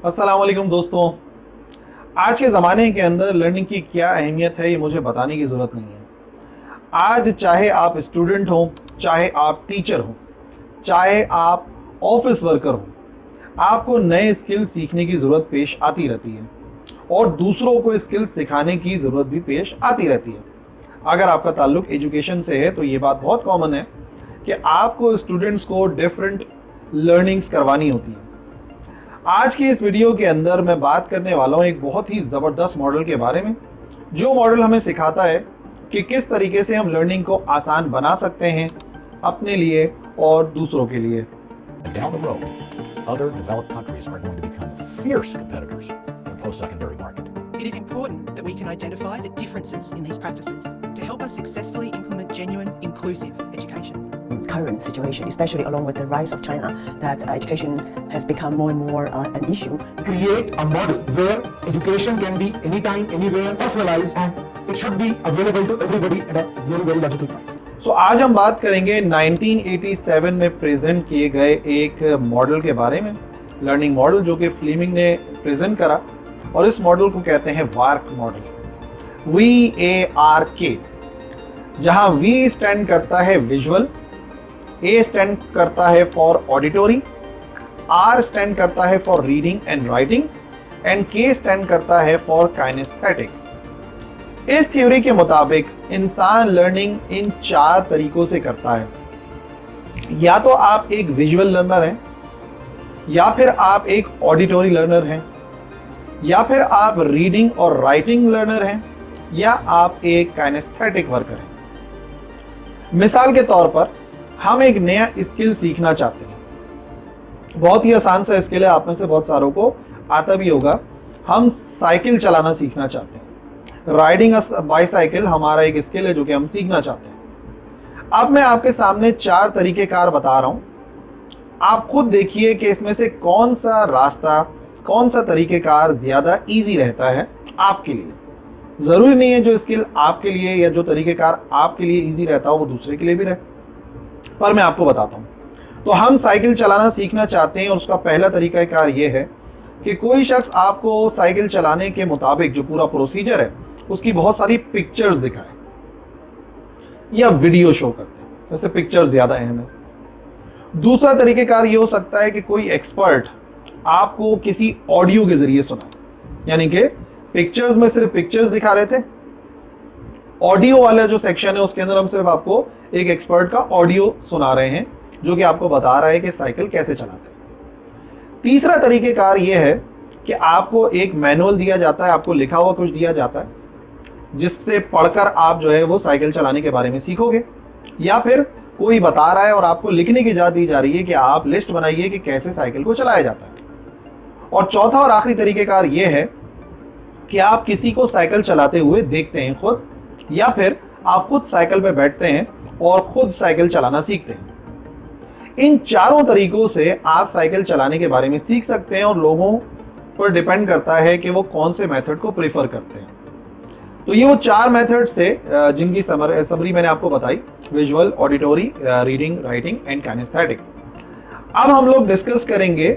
अस्सलाम वालेकुम दोस्तों। आज के ज़माने के अंदर लर्निंग की क्या अहमियत है ये मुझे बताने की ज़रूरत नहीं है। आज चाहे आप स्टूडेंट हो, चाहे आप टीचर हो, चाहे आप ऑफिस वर्कर हो, आपको नए स्किल सीखने की ज़रूरत पेश आती रहती है और दूसरों को स्किल सिखाने की ज़रूरत भी पेश आती रहती है। अगर आपका ताल्लुक एजुकेशन से है तो ये बात बहुत कॉमन है कि आपको स्टूडेंट्स को डिफरेंट लर्निंग्स करवानी होती है। आज की इस वीडियो के अंदर मैं बात करने वाला हूं एक बहुत ही ज़बरदस्त मॉडल के बारे में, जो मॉडल हमें सिखाता है कि किस तरीके से हम लर्निंग को आसान बना सकते हैं अपने लिए और दूसरों के लिए। Down the road, other developed countries are going to become fierce competitors in the post-secondary market. It is important that we can identify the differences in these practices to help us successfully implement genuine, inclusive education. Current situation, especially along with the rise of China, that education has become more and more an issue. Create a model where education can be anytime, anywhere, personalized, and it should be available to everybody at a very, very logical price. आज हम बात करेंगे 1987 में present किए गए एक model के बारे में, लर्निंग मॉडल जो कि फ्लेमिंग ने प्रेजेंट करा, और इस मॉडल को कहते हैं वार्क मॉडल, VARK, जहां V स्टैंड करता है विजुअल, A स्टैंड करता है फॉर ऑडिटोरी, R स्टैंड करता है for reading and writing and K stand करता है फॉर काइनेस्थेटिक। इस थ्योरी के मुताबिक इंसान लर्निंग इन 4 तरीकों से करता है। या तो आप एक विजुअल लर्नर हैं, या फिर आप एक ऑडिटोरी लर्नर हैं, या फिर आप रीडिंग और राइटिंग लर्नर हैं, या आप एक काइनेस्थेटिक वर्कर हैं। मिसाल के तौर पर हम एक नया स्किल सीखना चाहते हैं। बहुत ही आसान सा स्किल है, आप में से बहुत सारों को आता भी होगा। हम साइकिल चलाना सीखना चाहते हैं। राइडिंग अ बाईसाइकिल हमारा एक स्किल है जो कि हम सीखना चाहते हैं। अब मैं आपके सामने 4 तरीकेकार बता रहा हूं, आप खुद देखिए कि इसमें से कौन सा रास्ता, कौन सा तरीकेकार ज्यादा इजी रहता है आपके लिए। जरूरी नहीं है जो स्किल आपके लिए या जो तरीकेकार आपके लिए इजी रहता हो वो दूसरे के लिए भी रहे, पर मैं आपको बताता हूं। तो हम साइकिल चलाना सीखना चाहते हैं और उसका पहला तरीकाकार ये है कि कोई शख्स आपको साइकिल चलाने के मुताबिक जो पूरा प्रोसीजर है उसकी बहुत सारी पिक्चर्स दिखाए या वीडियो शो करते हैं, वैसे पिक्चर ज्यादा अहम है। दूसरा तरीकेकार ये हो सकता है कि कोई एक्सपर्ट आपको किसी ऑडियो के जरिए सुनाए, यानी कि पिक्चर्स में सिर्फ पिक्चर्स दिखा रहे थे, ऑडियो वाला जो सेक्शन है उसके अंदर हम सिर्फ आपको एक एक्सपर्ट का ऑडियो सुना रहे हैं जो कि आपको बता रहा है कि साइकिल कैसे चलाते हैं। तीसरा तरीकेकार ये है कि आपको एक मैनुअल दिया जाता है, आपको लिखा हुआ कुछ दिया जाता है जिससे पढ़कर आप जो है वो साइकिल चलाने के बारे में सीखोगे, या फिर कोई बता रहा है और आपको लिखने की इजाजत दी जा रही है कि आप लिस्ट बनाइए कि कैसे साइकिल को चलाया जाता है। और चौथा और आखिरी तरीकेकार ये है कि आप किसी को साइकिल चलाते हुए देखते हैं खुद, या फिर आप खुद साइकिल पे बैठते हैं और खुद साइकिल चलाना सीखते हैं। इन चारों तरीकों से आप साइकिल चलाने के बारे में सीख सकते हैं और लोगों पर डिपेंड करता है कि वो कौन से मेथड को प्रेफर करते हैं। तो ये वो 4 मेथड्स थे जिनकी समरी मैंने आपको बताई, visual, auditory, reading, writing and kinesthetic. अब हम लोग डिस्कस करेंगे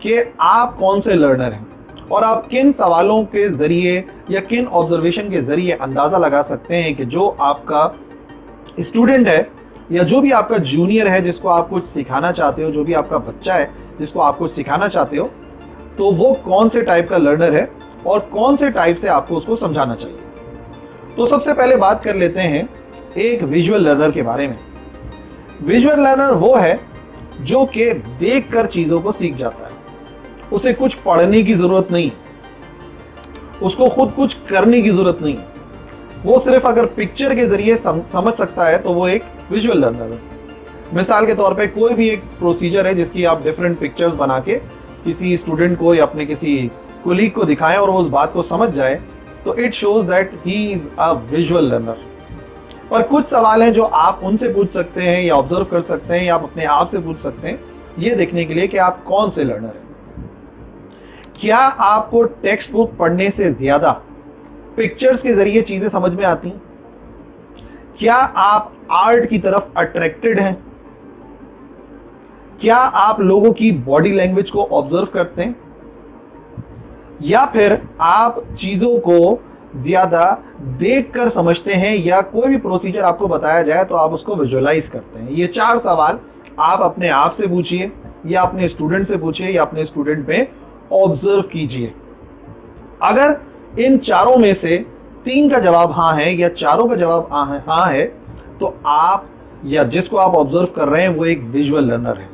कि आप कौन से लर्नर हैं और आप किन सवालों के जरिए या किन ऑब्जर्वेशन के जरिए अंदाजा लगा सकते हैं कि जो आपका स्टूडेंट है या जो भी आपका जूनियर है जिसको आप कुछ सिखाना चाहते हो, जो भी आपका बच्चा है जिसको आप कुछ सिखाना चाहते हो, तो वो कौन से टाइप का लर्नर है और कौन से टाइप से आपको उसको समझाना चाहिए। तो सबसे पहले बात कर लेते हैं एक विजुअल लर्नर के बारे में। विजुअल लर्नर वो है जो कि देखकर चीजों को सीख जाता है, उसे कुछ पढ़ने की जरूरत नहीं, उसको खुद कुछ करने की जरूरत नहीं, वो सिर्फ अगर पिक्चर के जरिए समझ सकता है तो वो एक विजुअल लर्नर है। मिसाल के तौर पे कोई भी एक प्रोसीजर है जिसकी आप डिफरेंट पिक्चर्स बना के किसी स्टूडेंट को या अपने किसी कोलीग को दिखाएं और वो उस बात को समझ जाए, तो it shows that he is a visual learner. पर कुछ सवाल हैं जो आप उनसे पूछ सकते हैं या ऑब्जर्व कर सकते हैं या आप अपने आप से पूछ सकते हैं, ये देखने के लिए कि आप कौन से लर्नर हैं। क्या आपको टेक्स्ट बुक पढ़ने से ज्यादा पिक्चर्स के जरिए चीजें समझ में आती हैं? क्या आप आर्ट की तरफ अट्रैक्टेड हैं? क्या आप लोगों की बॉडी लैंग्वेज को ऑब्जर्व करते हैं? या फिर आप चीजों को ज्यादा देखकर समझते हैं, या कोई भी प्रोसीजर आपको बताया जाए तो आप उसको विजुअलाइज करते हैं? ये 4 सवाल आप अपने आप से पूछिए, या अपने स्टूडेंट से पूछिए, या अपने स्टूडेंट पे ऑब्जर्व कीजिए। अगर इन चारों में से 3 का जवाब हाँ है या चारों का जवाब हाँ है, तो आप या जिसको आप ऑब्जर्व कर रहे हैं वो एक विजुअल लर्नर है।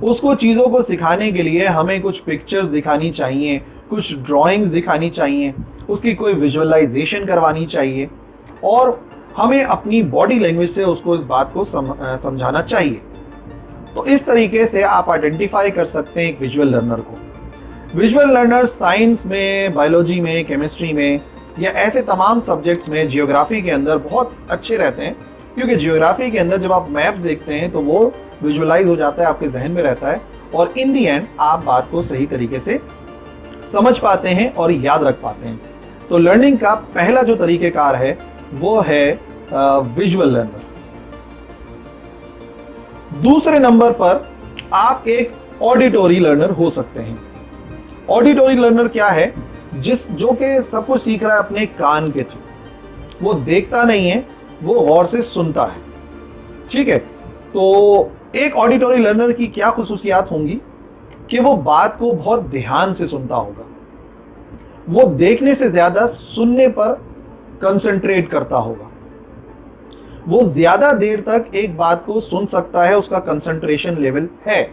उसको चीजों को सिखाने के लिए हमें कुछ पिक्चर्स दिखानी चाहिए, कुछ ड्राइंग्स दिखानी चाहिए, उसकी कोई विजुअलाइजेशन करवानी चाहिए, और हमें अपनी बॉडी लैंग्वेज से उसको इस बात को समझाना चाहिए। तो इस तरीके से आप आइडेंटिफाई कर सकते हैं एक विजुअल लर्नर को। विजुअल लर्नर साइंस में, बायोलॉजी में, केमिस्ट्री में, या ऐसे तमाम सब्जेक्ट्स में, जियोग्राफी के अंदर बहुत अच्छे रहते हैं, क्योंकि जियोग्राफी के अंदर जब आप मैप्स देखते हैं तो वो विजुअलाइज हो जाता है, आपके जहन में रहता है, और इन दी एंड आप बात को सही तरीके से समझ पाते हैं और याद रख पाते हैं। तो लर्निंग का पहला जो तरीकेकार है वो है विजुअल लर्नर। दूसरे नंबर पर आप एक ऑडिटोरी लर्नर हो सकते हैं। ऑडिटोरी लर्नर क्या है? जो कि सब कुछ सीख रहा है अपने कान के थ्रू, वो देखता नहीं है, वो गौर से सुनता है। ठीक है, तो एक ऑडिटोरी लर्नर की क्या खुसूसियात होंगी कि वो बात को बहुत ध्यान से सुनता होगा, वो देखने से ज्यादा सुनने पर कंसंट्रेट करता होगा, वो ज्यादा देर तक एक बात को सुन सकता है, उसका कंसंट्रेशन लेवल है।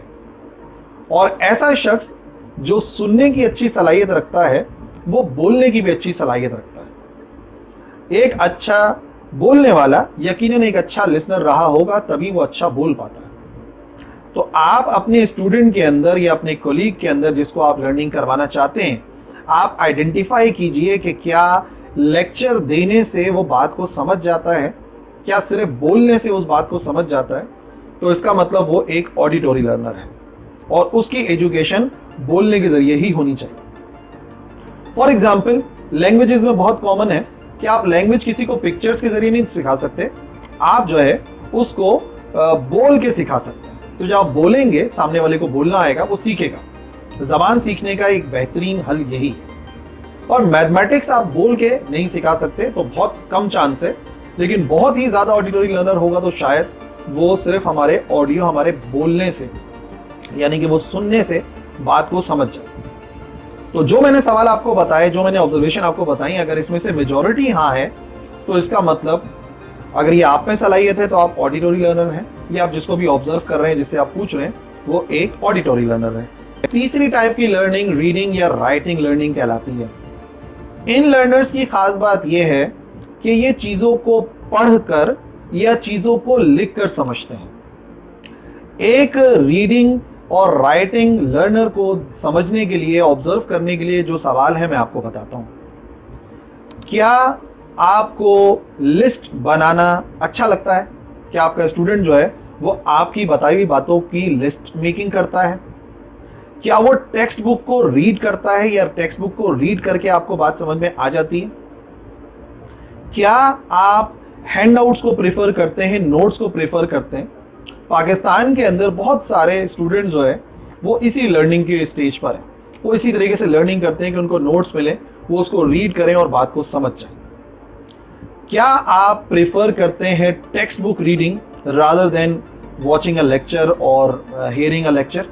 और ऐसा शख्स जो सुनने की अच्छी सलाहियत रखता है वो बोलने की भी अच्छी सलाहियत रखता है। एक अच्छा बोलने वाला यकीनन एक अच्छा लिसनर रहा होगा, तभी वो अच्छा बोल पाता है। तो आप अपने स्टूडेंट के अंदर या अपने कोलीग के अंदर जिसको आप लर्निंग करवाना चाहते हैं, आप आइडेंटिफाई कीजिए कि क्या लेक्चर देने से वो बात को समझ जाता है, क्या सिर्फ बोलने से उस बात को समझ जाता है। तो इसका मतलब वो एक ऑडिटोरी लर्नर है और उसकी एजुकेशन बोलने के जरिए ही होनी चाहिए। फॉर एग्जाम्पल, लैंग्वेजेस में बहुत कॉमन है कि आप लैंग्वेज किसी को पिक्चर्स के जरिए नहीं सिखा सकते, आप जो है उसको बोल के सिखा सकते हैं। तो जब आप बोलेंगे, सामने वाले को बोलना आएगा, वो सीखेगा। जबान सीखने का एक बेहतरीन हल यही है। और मैथमेटिक्स आप बोल के नहीं सिखा सकते, तो बहुत कम चांस है, लेकिन बहुत ही ज्यादा ऑडिटोरी लर्नर होगा तो शायद वो सिर्फ हमारे ऑडियो, हमारे बोलने से, यानी कि वो सुनने से बात को समझ जाए। तो जो मैंने सवाल आपको बताए, जो मैंने ऑब्जर्वेशन आपको बताई, अगर इसमें से मेजॉरिटी हाँ है तो इसका मतलब अगर ये आप में सलाहियत है तो आप ऑडिटोरी लर्नर हैं, या आप जिसको भी ऑब्जर्व कर रहे हैं, जिससे आप पूछ रहे हैं, वो एक ऑडिटोरी लर्नर है। तीसरी टाइप की लर्निंग रीडिंग या राइटिंग लर्निंग कहलाती है। इन लर्नर्स की खास बात यह है कि ये चीजों को पढ़कर या चीजों को लिखकर समझते हैं। एक रीडिंग और राइटिंग लर्नर को समझने के लिए, ऑब्जर्व करने के लिए जो सवाल है मैं आपको बताता हूं। क्या आपको लिस्ट बनाना अच्छा लगता है? क्या आपका स्टूडेंट जो है वो आपकी बताई हुई बातों की लिस्ट मेकिंग करता है? क्या वो टेक्स्ट बुक को रीड करता है, या टेक्स्ट बुक को रीड करके आपको बात समझ में आ जाती है? क्या आप हैंडआउट्स को प्रेफर करते हैं, नोट्स को प्रेफर करते हैं? पाकिस्तान के अंदर बहुत सारे स्टूडेंट जो है वो इसी लर्निंग के स्टेज पर है। वो इसी तरीके से लर्निंग करते हैं कि उनको नोट्स मिले, वो उसको रीड करें और बात को समझ जाएं। क्या आप प्रेफर करते हैं text book reading rather than watching अ लेक्चर और हियरिंग अ लेक्चर?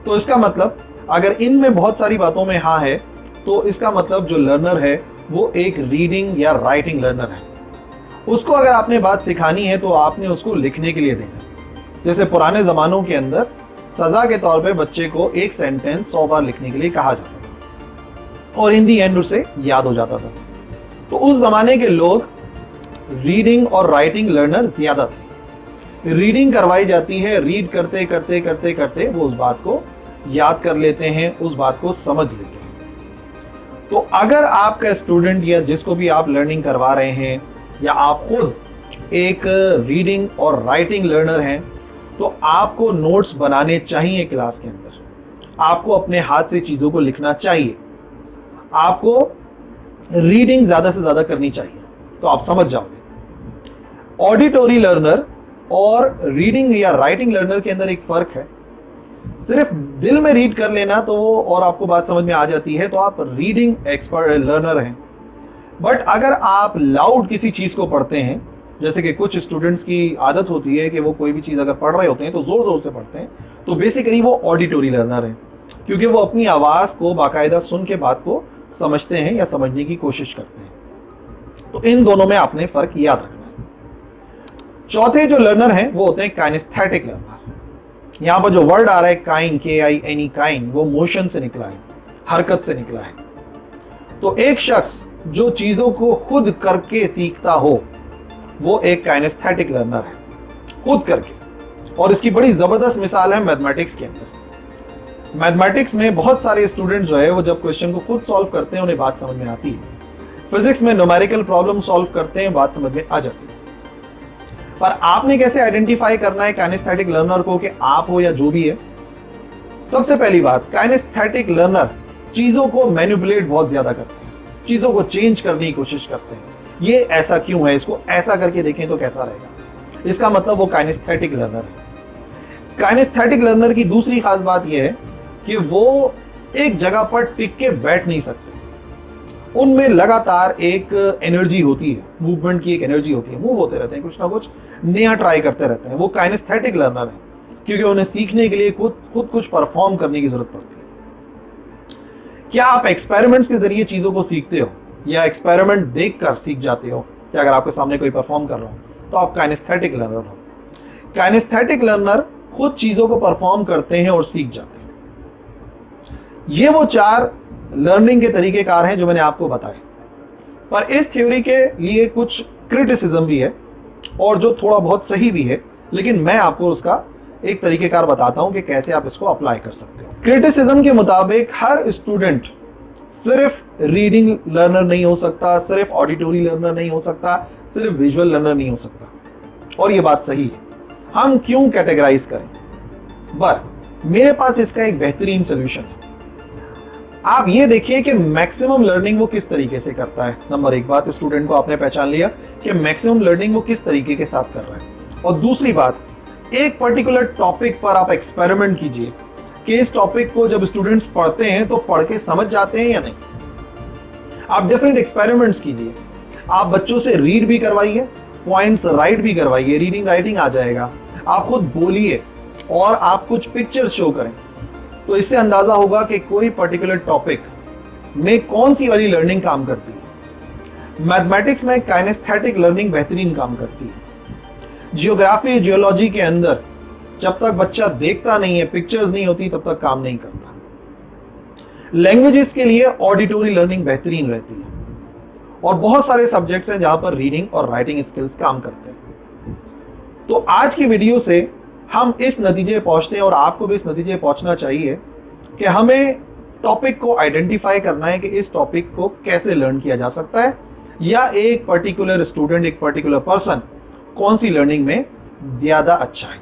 तो इसका मतलब अगर इनमें बहुत सारी बातों में हाँ है, तो इसका मतलब जो लर्नर है वो एक रीडिंग या राइटिंग लर्नर है। उसको अगर आपने बात सिखानी है तो आपने उसको लिखने के लिए देना है। जैसे पुराने जमानों के अंदर सजा के तौर पे बच्चे को एक सेंटेंस 100 बार लिखने के लिए कहा जाता था और इन दी एंड उसे याद हो जाता था। तो उस जमाने के लोग रीडिंग और राइटिंग लर्नर ज्यादा थे। रीडिंग करवाई जाती है, रीड करते करते करते करते वो उस बात को याद कर लेते हैं, उस बात को समझ लेते हैं। तो अगर आपका स्टूडेंट या जिसको भी आप लर्निंग करवा रहे हैं, या आप खुद एक रीडिंग और राइटिंग लर्नर हैं, तो आपको नोट्स बनाने चाहिए क्लास के अंदर। आपको अपने हाथ से चीजों को लिखना चाहिए। आपको रीडिंग ज्यादा से ज्यादा करनी चाहिए, तो आप समझ जाओगे। ऑडिटोरी लर्नर और रीडिंग या राइटिंग लर्नर के अंदर एक फर्क है सिर्फ दिल में रीड कर लेना तो और आपको बात समझ में आ जाती है तो आप रीडिंग एक्सपर्ट लर्नर हैं। बट अगर आप लाउड किसी चीज को पढ़ते हैं, जैसे कि कुछ स्टूडेंट्स की आदत होती है कि वो कोई भी चीज अगर पढ़ रहे होते हैं तो जोर जोर से पढ़ते हैं, तो बेसिकली वो ऑडिटोरी लर्नर हैं, क्योंकि वो अपनी आवाज को बाकायदा सुन के बात को समझते हैं या समझने की कोशिश करते हैं। तो इन दोनों में आपने फर्क याद रखना है। चौथे जो लर्नर हैं वो होते हैं काइनेस्थेटिक लर्नर। यहां पर जो वर्ड आ रहा है काइन, KINE काइन, वो मोशन से निकला है, हरकत से निकला है। तो एक शख्स जो चीजों को खुद करके सीखता हो वो एक काइनेस्थेटिक लर्नर है, खुद करके। और इसकी बड़ी जबरदस्त मिसाल है मैथमेटिक्स के अंदर। मैथमेटिक्स में बहुत सारे स्टूडेंट जो है वो जब क्वेश्चन को खुद सॉल्व करते हैं उन्हें बात समझ में आती है। फिजिक्स में न्यूमेरिकल प्रॉब्लम सॉल्व करते हैं, बात समझ में आ जाती है। पर आपने कैसे आइडेंटिफाई करना है काइनेस्थेटिक लर्नर को कि आप हो या जो भी है? सबसे पहली बात, काइनेस्थेटिक लर्नर चीजों को मैनिपुलेट बहुत ज्यादा करते हैं, चीजों को चेंज करने की कोशिश करते हैं। ये ऐसा क्यों है, इसको ऐसा करके देखें तो कैसा रहेगा, इसका मतलब वो काइनेस्थेटिक लर्नर है। काइनेस्थेटिक लर्नर की दूसरी खास बात यह है कि वो एक जगह पर टिक के बैठ नहीं सकते, उनमें लगातार एक एनर्जी होती है, मूवमेंट की एक एनर्जी होती है, मूव होते रहते हैं, कुछ ना कुछ नया ट्राई करते रहते हैं। वो काइनेस्थेटिक लर्नर है, क्योंकि उन्हें सीखने के लिए खुद कुछ परफॉर्म करने की जरूरत पड़ती है। क्या आप एक्सपेरिमेंट्स के जरिए चीजों को सीखते हो या एक्सपेरिमेंट देखकर सीख जाते हो? कि अगर आपके सामने कोई परफॉर्म कर रहा हो तो आप काइनेस्थेटिक लर्नर हो। काइनेस्थेटिक लर्नर खुद चीजों को परफॉर्म करते हैं और सीख जाते हैं। ये वो 4 लर्निंग के तरीकेकार हैं जो मैंने आपको बताए। पर इस थ्योरी के लिए कुछ क्रिटिसिज्म भी है और जो थोड़ा बहुत सही भी है, लेकिन मैं आपको उसका एक तरीकेकार बताता हूं कि कैसे आप इसको अप्लाई कर सकते हो। क्रिटिसिज्म के मुताबिक हर स्टूडेंट सिर्फ रीडिंग लर्नर नहीं हो सकता, सिर्फ ऑडिटोरी लर्नर नहीं हो सकता, सिर्फ विजुअल लर्नर नहीं हो सकता। और ये बात सही है। हम क्यों कैटेगराइज करें? बट मेरे पास इसका एक बेहतरीन सोल्यूशन है। आप ये देखिए कि मैक्सिमम लर्निंग वो किस तरीके से करता है। नंबर 1 बात, स्टूडेंट को आपने पहचान लिया कि मैक्सिमम लर्निंग वो किस तरीके के साथ कर रहा है। और दूसरी बात, एक पर्टिकुलर टॉपिक पर आप एक्सपेरिमेंट कीजिए कि इस टॉपिक को जब स्टूडेंट्स पढ़ते हैं तो पढ़ के समझ जाते हैं या नहीं। आप डिफरेंट एक्सपेरिमेंट्स कीजिए, आप बच्चों से रीड भी करवाइए, पॉइंट्स राइट भी करवाइए, रीडिंग राइटिंग आ जाएगा। आप खुद बोलिए और आप कुछ पिक्चर्स शो करें, तो इससे अंदाजा होगा कि कोई पर्टिकुलर टॉपिक में कौन सी वाली लर्निंग काम करती है। मैथमेटिक्स में काइनेस्थेटिक लर्निंग बेहतरीन काम करती है। जियोग्राफी, जियोलॉजी के अंदर जब तक बच्चा देखता नहीं है, पिक्चर्स नहीं होती, तब तक काम नहीं करता। लैंग्वेजेस के लिए ऑडिटोरी लर्निंग बेहतरीन रहती है। और बहुत सारे सब्जेक्ट्स हैं जहां पर रीडिंग और राइटिंग स्किल्स काम करते हैं। तो आज की वीडियो से हम इस नतीजे पहुंचते हैं और आपको भी इस नतीजे पहुंचना चाहिए कि हमें टॉपिक को आइडेंटिफाई करना है कि इस टॉपिक को कैसे लर्न किया जा सकता है, या एक पर्टिकुलर स्टूडेंट, एक पर्टिकुलर पर्सन कौन सी लर्निंग में ज्यादा अच्छा है।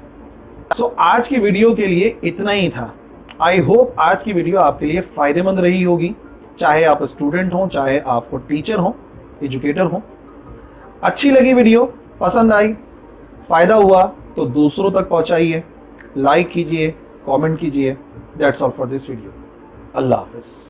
सो आज की वीडियो के लिए इतना ही था। आई होप आज की वीडियो आपके लिए फायदेमंद रही होगी, चाहे आप स्टूडेंट हो, चाहे आप टीचर हो, एजुकेटर हो। अच्छी लगी वीडियो, पसंद आई, फायदा हुआ तो दूसरों तक पहुंचाइए, लाइक कीजिए, कमेंट कीजिए। That's all for this video. Allah Hafiz.